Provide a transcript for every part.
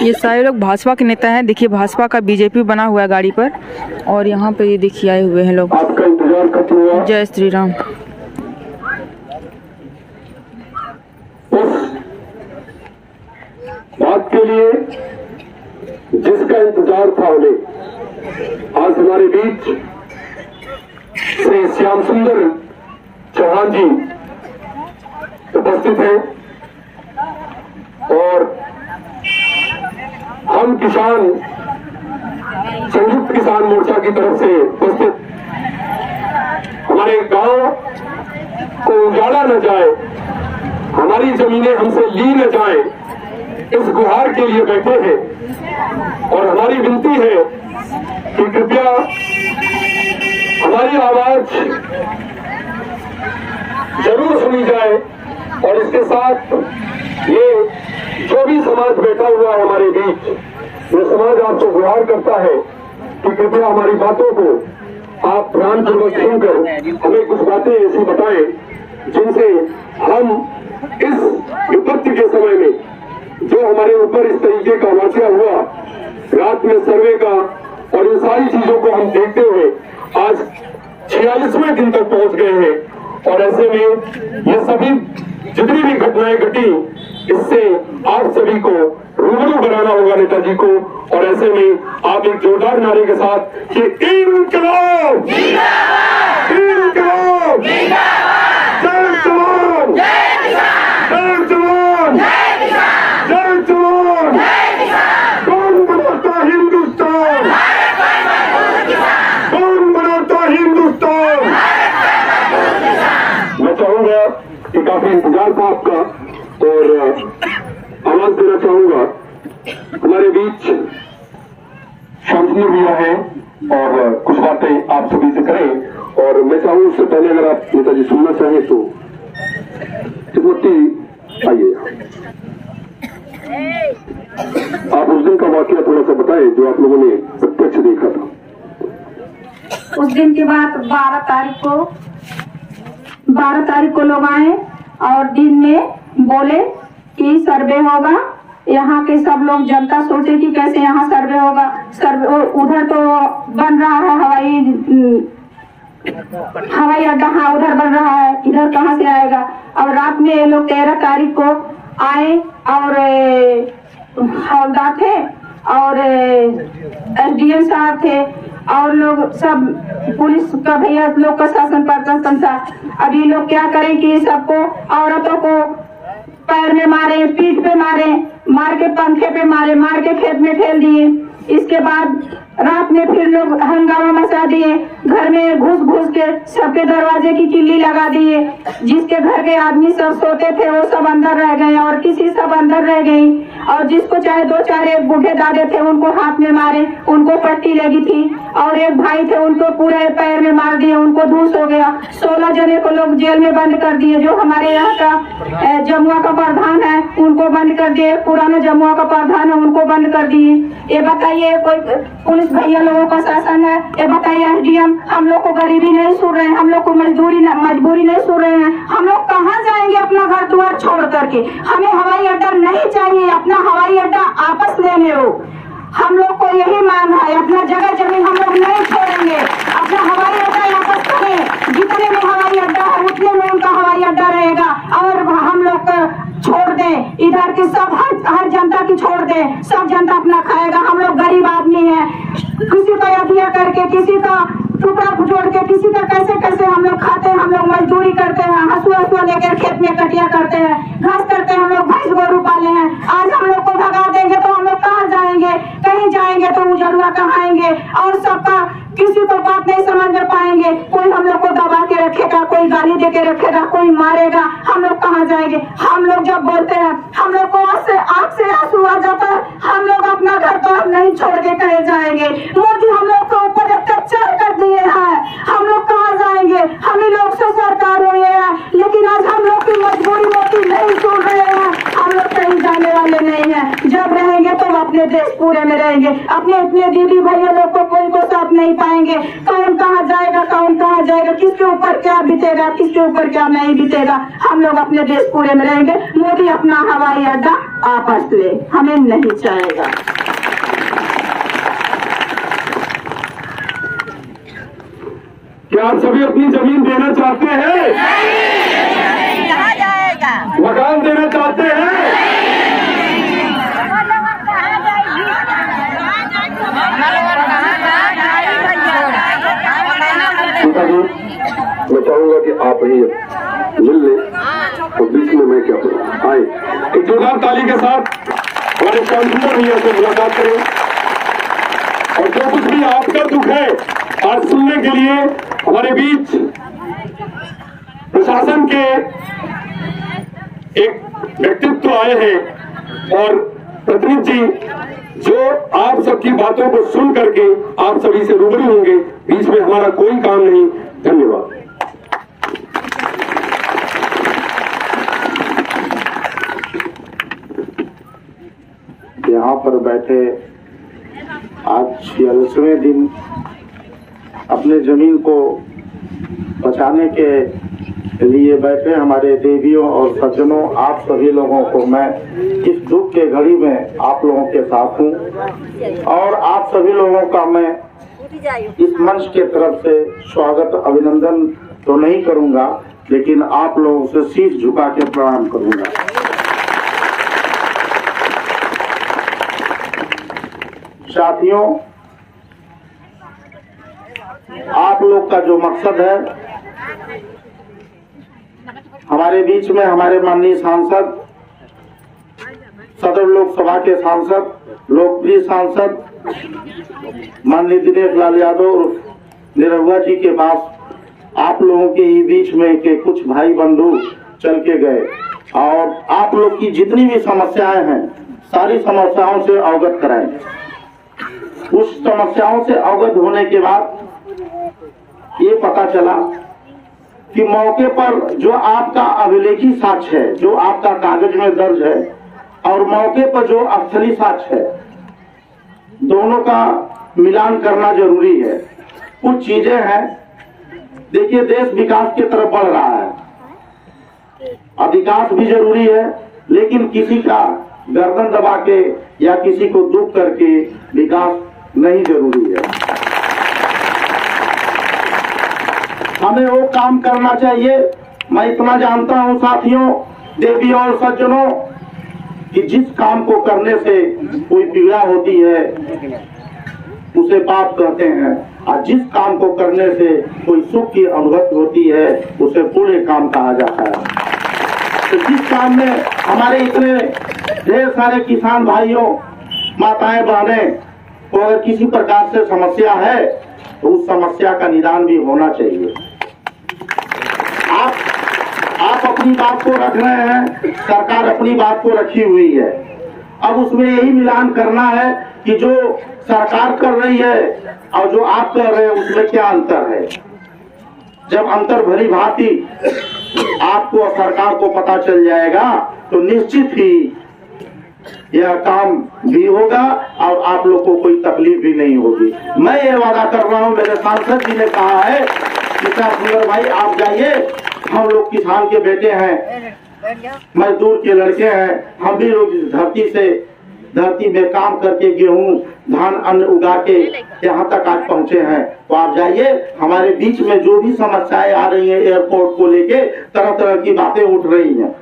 ये सारे लोग भाजपा के नेता हैं। देखिए भाजपा का बीजेपी बना हुआ है गाड़ी पर, और यहाँ पे ये देखिए आए हुए हैं लोग। आपका इंतजार खत्म हुआ। जय श्री राम। उस बात के लिए जिसका इंतजार था उन्हें आज हमारे बीच श्री श्याम सुंदर चौहान जी उपस्थित हैं और हम किसान संयुक्त किसान मोर्चा की तरफ से उपस्थित हमारे गांव को उजाड़ा न जाए, हमारी जमीनें हमसे ली न जाए, इस गुहार के लिए बैठे हैं। और हमारी विनती है कि कृपया हमारी आवाज जरूर सुनी जाए और इसके साथ ये जो भी समाज बैठा हुआ है हमारे बीच, ये समाज आपको गुहार करता है कि कृपया हमारी बातों को आप ध्यानपूर्वक सुनकर हमें कुछ बातें ऐसी बताएं जिनसे हम इस विपत्ति के समय में जो हमारे ऊपर इस तरीके का वाकया हुआ, रात में सर्वे का और इन सारी चीजों को हम देखते हुए आज 46वें दिन तक पहुंच गए हैं। और ऐसे में ये सभी जितनी भी घटनाएं घटी, इससे आप सभी को रूबरू बनाना होगा नेताजी को। और ऐसे में आप एक जोरदार नारे के साथ कि इंकलाब जिंदाबाद, इंकलाब जिंदाबाद, जय जवान जय किसान, जय जवान जय किसान, जय जवान जय किसान। कौन बनाता हिंदुस्तान, कौन बनाता हिंदुस्तान। मैं चाहूंगा कि काफी इंतजार था आपका और आवाज देना चाहूंगा। हमारे बीच शांति भैया है और कुछ बातें आप सभी से करें। और मैं चाहूँ उससे पहले अगर आप नेताजी सुनना चाहें तो तिरुपति आइए, आप उस दिन का वाकया थोड़ा सा बताएं जो आप लोगों ने प्रत्यक्ष देखा था। उस दिन के बाद 12 तारीख को लोग आए और दिन में बोले कि सर्वे होगा। यहाँ के सब लोग जनता सोचे कि कैसे यहाँ सर्वे होगा। सर्वे उधर तो बन रहा है हवाई अड्डा, हाँ उधर बन रहा है, इधर कहाँ से आएगा। और रात में ये लोग 13 तारीख को आए और हवलदार थे और एसडीएम साहब थे और लोग सब पुलिस का भैया लोग का शासन प्रशासन था। अब ये लोग क्या करें कि सबको औरतों को पैर में मारे, पीठ पे मारे, मार के पंखे पे मारे, मार के खेत में ठेल दिए। इसके बाद रात में फिर लोग हंगामा मचा दिए, घर में घुस घुस के सबके दरवाजे की किल्ली लगा दिए। जिसके घर के आदमी सब सोते थे वो सब अंदर रह गए और किसी सब अंदर रह गई। और जिसको चाहे 2-4 एक बूढ़े दादे थे उनको हाथ में मारे, उनको पट्टी लगी थी। और एक भाई थे उनको पूरे पैर में मार दिए, उनको धूस हो गया। 16 जने को लोग जेल में बंद कर दिए। जो हमारे यहाँ का जमुआ का प्रधान है उनको बंद कर दिए, पुराना जमुआ का प्रधान है उनको बंद कर दिए। ये बताइए कोई पुलिस भैया लोगों का शासन है? ये बताइए एसडीएम, हम लोग को गरीबी नहीं सुन रहे हैं, हम लोग को मजबूरी नहीं सुन रहे हैं। हम लोग कहाँ जाएंगे अपना घर द्वार छोड़ करके? हमें हवाई अड्डा नहीं चाहिए, अपना हवाई अड्डा आपस लेने हो। हम लोग को यही मांग है, अपना जगह जमीन हम लोग नहीं छोड़ेंगे, अपना हवाई अड्डा वापस करें। जितने में हवाई अड्डा है उतने में उनका हवाई अड्डा रहेगा और हम लोग छोड़ दें, इधर की सब हर जनता की छोड़ दें, सब जनता अपना खाएगा। हम लोग गरीब आदमी हैं, किसी का अधिया करके, किसी का टुकड़ा जोड़ के, किसी का कैसे हम लोग खाते हैं। हम लोग मजदूरी करते हैं, हसुआ लेकर खेत में कटिया करते हैं, घास करते हैं, हम लोग भैंस गोरू पाले हैं। आज हम लोग को भगा देंगे तो हम लोग कहाँ जाएंगे? कहीं जाएंगे तो उजड़ुआ कहाएंगे और सबका किसी को बात नहीं समझ में पाएंगे। कोई हम लोग को दबा के रखेगा, कोई गाली दे के रखेगा, कोई मारेगा। हम लोग कहाँ जाएंगे? हम लोग जब बोलते हैं हम लोग को आँख से आंसू आ जाता है। हम लोग अपना घर तो नहीं छोड़ के कहीं जाएंगे। मोदी हम लोग को ऊपर अत्याचार कर दिए हैं, हम लोग कहाँ जाएंगे? हम ही लोग से सरकार हुए हैं, लेकिन आज हम लोग की मजबूरी मोदी नहीं सुन रहे हैं। हम लोग कहीं जाने वाले नहीं है। जब रहेंगे तो अपने देश पूरे में रहेंगे। अपने दीदी भैया लोग को कोई को साथ नहीं पाएंगे। कौन कहाँ जाएगा, कौन कहाँ जाएगा, किसके ऊपर क्या बीतेगा, किसके ऊपर क्या नहीं बीतेगा। हम लोग अपने देश पूरे में रहेंगे। मोदी अपना हवाई अड्डा आपस ले, हमें नहीं चाहेगा। क्या आप सभी अपनी जमीन देना चाहते हैं? कहाँ जाएगा? मकान देना चाहते हैं? मैं चाहूंगा कि आप ही मिल लें और बीच में मैं क्या करूं। आए एक जोरदार ताली के साथ हमारे काउंसिलर भैया से मुलाकात करें और जो कुछ भी आपका दुख है आज सुनने के लिए हमारे बीच प्रशासन के एक व्यक्तित्व आए हैं और प्रतिनिधि जी जो आप सबकी बातों को सुन करके आप सभी से रूबरू होंगे। बीच में हमारा कोई काम नहीं। धन्यवाद। यहाँ पर बैठे आज 46वें दिन अपने जमीन को बचाने के लिए बैठे हमारे देवियों और सज्जनों, आप सभी लोगों को मैं इस दुख के घड़ी में आप लोगों के साथ हूँ और आप सभी लोगों का मैं इस मंच के तरफ से स्वागत अभिनंदन तो नहीं करूँगा, लेकिन आप लोगों से शीश झुका के प्रणाम करूँगा। साथियों, आप लोग का जो मकसद है, हमारे बीच में हमारे माननीय सांसद, सदर लोकसभा के सांसद, लोकप्रिय सांसद माननीय दिनेश लाल यादव निरहुआ जी के पास आप लोगों के ही बीच में के कुछ भाई बंधु चल के गए और आप लोग की जितनी भी समस्याएं हैं सारी समस्याओं से अवगत कराएं। उस समस्याओं से अवगत होने के बाद ये पता चला कि मौके पर जो आपका अभिलेखी साक्ष्य है, जो आपका कागज में दर्ज है और मौके पर जो स्थलीय साक्ष्य है, दोनों का मिलान करना जरूरी है। कुछ चीजें हैं, देखिए देश विकास की तरफ बढ़ रहा है, विकास भी जरूरी है, लेकिन किसी का गर्दन दबा के या किसी को दुख करके विकास नहीं जरूरी है। हमें वो काम करना चाहिए। मैं इतना जानता हूं साथियों, देवियों और सज्जनों, कि जिस काम को करने से कोई पीड़ा होती है उसे पाप कहते हैं और जिस काम को करने से कोई सुख की अनुभूति होती है उसे पुण्य काम कहा जाता है। तो जिस काम में हमारे इतने ढेर सारे किसान भाइयों, माताएं, बहनें को अगर किसी प्रकार से समस्या है तो उस समस्या का निदान भी होना चाहिए। आप अपनी बात को रख रहे हैं, सरकार अपनी बात को रखी हुई है। अब उसमें यही मिलान करना है कि जो सरकार कर रही है और जो आप कर रहे हैं उसमें क्या अंतर है। जब अंतर भली भांति आपको और सरकार को पता चल जाएगा तो निश्चित ही यह काम भी होगा और आप लोग को कोई तकलीफ भी नहीं होगी। मैं ये वादा कर रहा हूँ, मेरे सांसद जी ने कहा है कि सुंदर भाई आप जाइए, हम लोग किसान के बेटे हैं, मजदूर के लड़के हैं, हम भी लोग धरती में काम करके गेहूं धान अन्न उगा के यहाँ तक आज पहुँचे हैं। तो आप जाइए, हमारे बीच में जो भी समस्याएं आ रही हैं एयरपोर्ट को लेके, तरह तरह की बातें उठ रही हैं,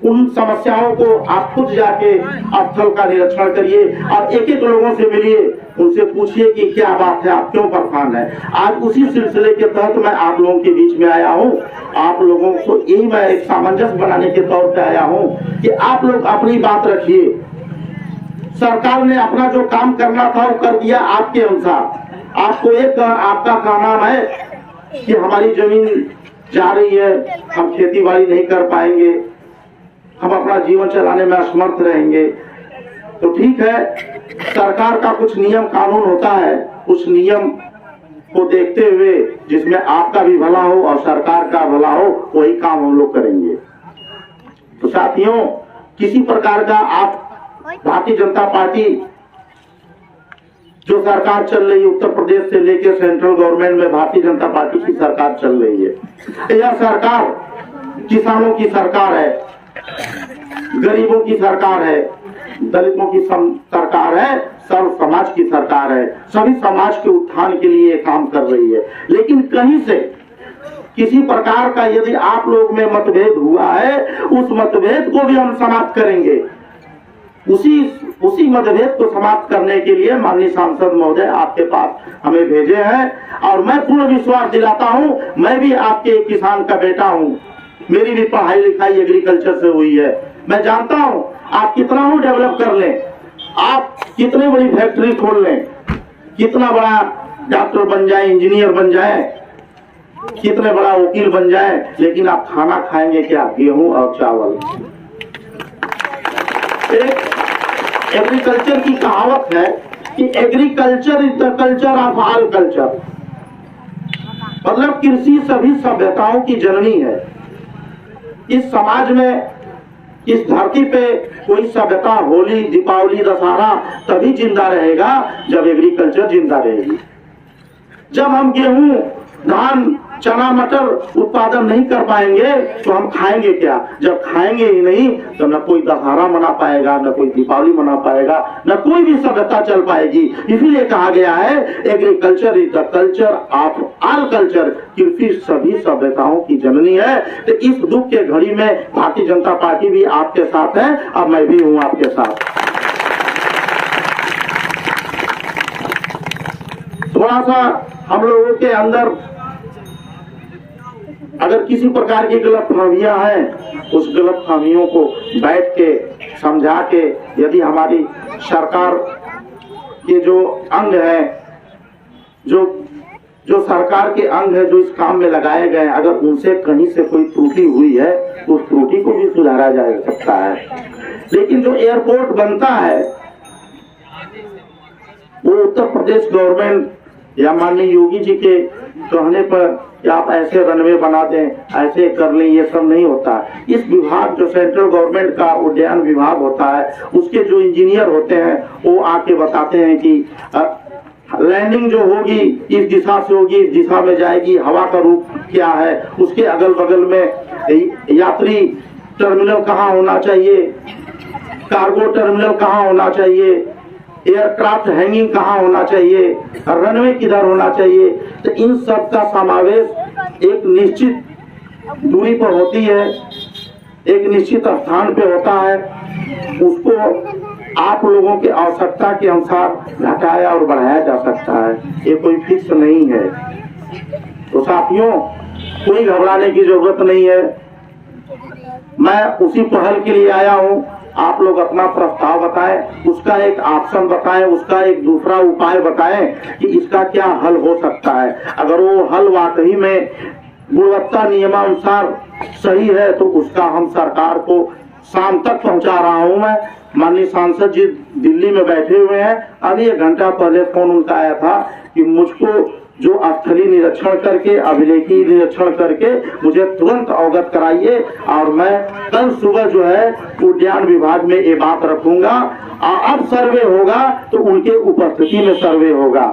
उन समस्याओं को आप खुद जाके स्थल का निरीक्षण करिए और एक एक लोगों से मिलिए, उनसे पूछिए कि क्या बात है, आप क्यों परेशान है। आज उसी सिलसिले के तहत मैं आप लोगों के बीच में आया हूँ। आप लोगों को यही मैं एक सामंजस्य बनाने के तौर पे आया हूँ कि आप लोग अपनी बात रखिए। सरकार ने अपना जो काम करना था वो कर दिया आपके अनुसार। आपको एक आपका काम है कि हमारी जमीन जा रही है, हम खेती बाड़ी नहीं कर पाएंगे, हम अपना जीवन चलाने में असमर्थ रहेंगे। तो ठीक है, सरकार का कुछ नियम कानून होता है, उस नियम को देखते हुए जिसमें आपका भी भला हो और सरकार का भला हो, वही काम हम लोग करेंगे। तो साथियों, किसी प्रकार का आप भारतीय जनता पार्टी जो सरकार चल रही है उत्तर प्रदेश से लेकर सेंट्रल गवर्नमेंट में भारतीय जनता पार्टी की सरकार चल रही है। यह सरकार किसानों की सरकार है, गरीबों की सरकार है, दलितों की सरकार है, सर्व समाज की सरकार है। सभी समाज के उत्थान के लिए काम कर रही है। लेकिन कहीं से किसी प्रकार का यदि आप लोग में मतभेद हुआ है, उस मतभेद को भी हम समाप्त करेंगे। उसी मतभेद को समाप्त करने के लिए माननीय सांसद महोदय आपके पास हमें भेजे हैं। और मैं पूर्ण विश्वास दिलाता हूं, मैं भी आपके एक किसान का बेटा हूं, मेरी भी पढ़ाई लिखाई एग्रीकल्चर से हुई है। मैं जानता हूं आप कितना ही डेवलप कर लें, आप कितनी बड़ी फैक्ट्री खोल लें, कितना बड़ा डॉक्टर बन जाए, इंजीनियर बन जाए, कितने बड़ा वकील बन जाए, लेकिन आप खाना खाएंगे क्या? गेहूं और चावल। एक एग्रीकल्चर की कहावत है कि agriculture is the culture of all culture, मतलब कृषि सभी सभ्यताओं की जननी है। इस समाज में, इस धरती पे कोई सभ्यता, होली, दीपावली, दशहरा तभी जिंदा रहेगा जब एग्रीकल्चर जिंदा रहेगी। जब हम गेहूं, धान, चना, मटर उत्पादन नहीं कर पाएंगे तो हम खाएंगे क्या? जब खाएंगे ही नहीं तो न कोई दशहरा मना पाएगा, न कोई दीपावली मना पाएगा, न कोई भी सभ्यता चल पाएगी। इसीलिए कहा गया है agriculture is the culture of all culture, कृषि सभी सभ्यताओं की जननी है। तो इस दुख के घड़ी में भारतीय जनता पार्टी भी आपके साथ है और मैं भी हूँ आपके साथ। थोड़ा सा हम लोगों के अंदर अगर किसी प्रकार की गलतफहमियां हैं, उस गलतफहमियों को बैठ के समझा के, यदि हमारी सरकार के जो अंग है, जो सरकार के अंग है, जो इस काम में लगाए गए, अगर उनसे कहीं से कोई त्रुटि हुई है तो उस त्रुटि को भी सुधारा जा सकता है। लेकिन जो एयरपोर्ट बनता है वो उत्तर प्रदेश गवर्नमेंट या माननीय योगी जी के कहने पर कि आप ऐसे रनवे बना दें, ऐसे कर लें, ये सब नहीं होता। इस विभाग जो सेंट्रल गवर्नमेंट का उड्डयन विभाग होता है, उसके जो इंजीनियर होते हैं वो आके बताते हैं कि लैंडिंग जो होगी इस दिशा से होगी, इस दिशा में जाएगी, हवा का रूप क्या है, उसके अगल बगल में यात्री टर्मिनल कहाँ होना चाहिए, कार्गो टर्मिनल कहाँ होना चाहिए, एयरक्राफ्ट हैंगिंग कहाँ होना चाहिए, रनवे किधर होना चाहिए। तो इन सब का समावेश एक निश्चित दूरी पर होती है, एक निश्चित स्थान पे होता है। उसको आप लोगों की आवश्यकता के अनुसार घटाया और बढ़ाया जा सकता है, ये कोई फिक्स नहीं है। तो साथियों, कोई घबराने की जरूरत नहीं है। मैं उसी पहल के लिए आया हूँ। आप लोग अपना प्रस्ताव बताएं, उसका एक ऑप्शन बताएं, उसका एक दूसरा उपाय बताएं कि इसका क्या हल हो सकता है। अगर वो हल वाकई में गुणवत्ता नियमानुसार सही है तो उसका हम सरकार को शाम तक पहुंचा रहा हूं। मैं माननीय सांसद जी दिल्ली में बैठे हुए हैं, अभी 1 घंटा पहले फोन उनका आया था कि मुझको जो स्थलीय निरीक्षण करके, अभिलेखी निरीक्षण करके मुझे तुरंत अवगत कराइए और मैं कल सुबह जो है उद्यान विभाग में ये बात रखूंगा। अब सर्वे होगा तो उनके उपस्थिति में सर्वे होगा।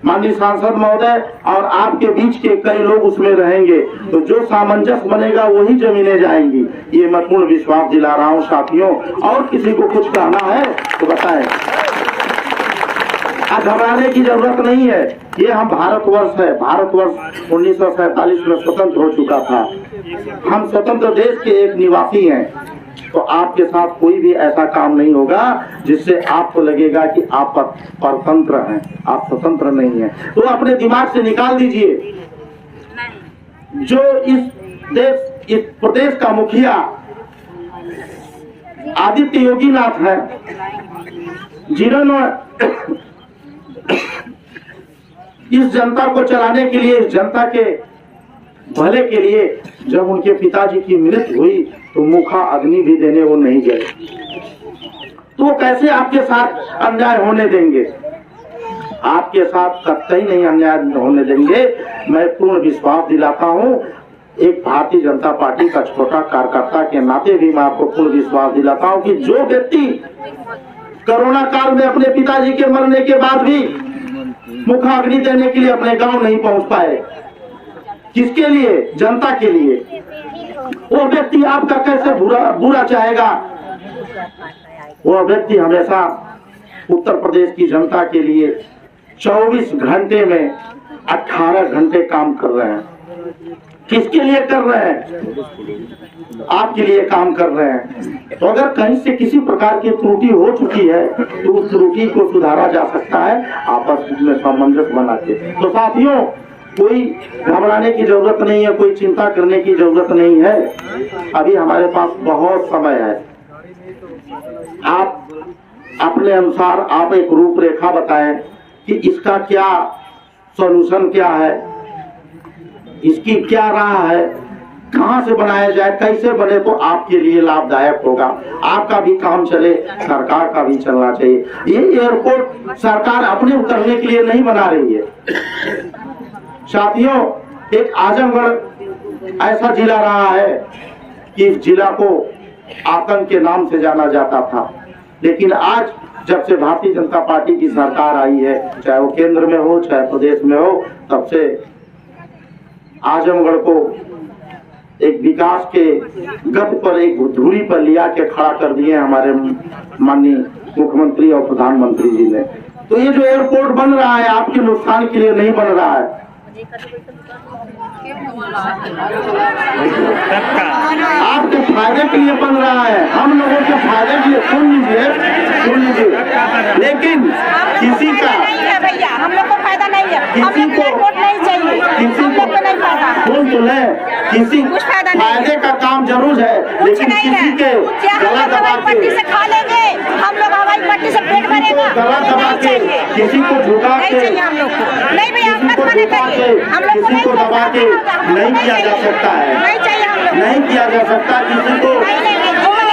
माननीय सांसद महोदय और आपके बीच के कई लोग उसमें रहेंगे, तो जो सामंजस्य बनेगा वही जमीनें जाएंगी, ये मैं पूर्ण विश्वास दिला रहा हूँ साथियों। और किसी को कुछ कहना है तो बताएं। घबराने की जरूरत नहीं है। ये हम भारतवर्ष है, भारतवर्ष 1947 में स्वतंत्र हो चुका था। हम स्वतंत्र देश के एक निवासी हैं। तो आपके साथ कोई भी ऐसा काम नहीं होगा जिससे आपको लगेगा कि आप परतंत्र हैं, आप स्वतंत्र नहीं हैं। तो अपने दिमाग से निकाल दीजिए, जो इस प्रदेश का मुखिया आदित्य योगी नाथ है, जिन्होंने इस जनता को चलाने के लिए, इस जनता के भले के लिए, जब उनके पिताजी की मृत्यु हुई तो मुखा अग्नि भी देने वो नहीं गए। तो वो कैसे आपके साथ अन्याय होने देंगे? आपके साथ कतई नहीं अन्याय होने देंगे। मैं पूर्ण विश्वास दिलाता हूँ, एक भारतीय जनता पार्टी का छोटा कार्यकर्ता के नाते भी मैं आपको पूर्ण विश्वास दिलाता हूँ कि जो व्यक्ति कोरोना काल में अपने पिताजी के मरने के बाद भी मुखाग्नि देने के लिए अपने गांव नहीं पहुंच पाए। किसके लिए? जनता के लिए। वो व्यक्ति आपका कैसे बुरा चाहेगा? वो व्यक्ति हमेशा उत्तर प्रदेश की जनता के लिए 24 घंटे में 18 घंटे काम कर रहे हैं। किसके लिए कर रहे हैं? आपके लिए काम कर रहे हैं। तो अगर कहीं से किसी प्रकार की त्रुटि हो चुकी है तो उस त्रुटि को सुधारा जा सकता है आपस में सामंजस्य बना के। तो साथियों, कोई घबराने की जरूरत नहीं है, कोई चिंता करने की जरूरत नहीं है। अभी हमारे पास बहुत समय है। आप अपने अनुसार आप एक रूपरेखा बताएं कि इसका क्या सॉल्यूशन क्या है, इसकी क्या राह है, कहां से बनाया जाए, कैसे बने तो आपके लिए लाभदायक होगा। आपका भी काम चले, सरकार का भी चलना चाहिए। ये एयरपोर्ट सरकार अपने उतरने के लिए नहीं बना रही है। साथियों, एक आजमगढ़ ऐसा जिला रहा है कि इस जिला को आतंक के नाम से जाना जाता था, लेकिन आज जब से भारतीय जनता पार्टी की सरकार आई है, चाहे वो केंद्र में हो चाहे प्रदेश में हो, तब से आजमगढ़ को एक विकास के गति पर, एक धुरी पर लिया के खड़ा कर दिए हमारे माननीय मुख्यमंत्री और प्रधानमंत्री जी ने। तो ये जो एयरपोर्ट बन रहा है आपके नुकसान के लिए नहीं बन रहा है, आपके फायदे के लिए बन रहा है, हम लोगों के फायदे के लिए। सुन लीजिए। लेकिन किसी का भैया, हम लोग को फायदा नहीं है, किसी को नहीं चाहिए, हम लोग को नहीं फायदा। सुन तो ले, किसी फायदे का काम जरूर है, लेकिन किसी के गला दबा के से खा लेंगे हम लोग, हवाई पट्टी से पेट भरेगा, गला दबा के, किसी को झुका के, हम लोग को नहीं भैया, किसी को दबा के नहीं किया जा सकता है, नहीं चाहिए, हम लोग नहीं किया जा सकता। किसी को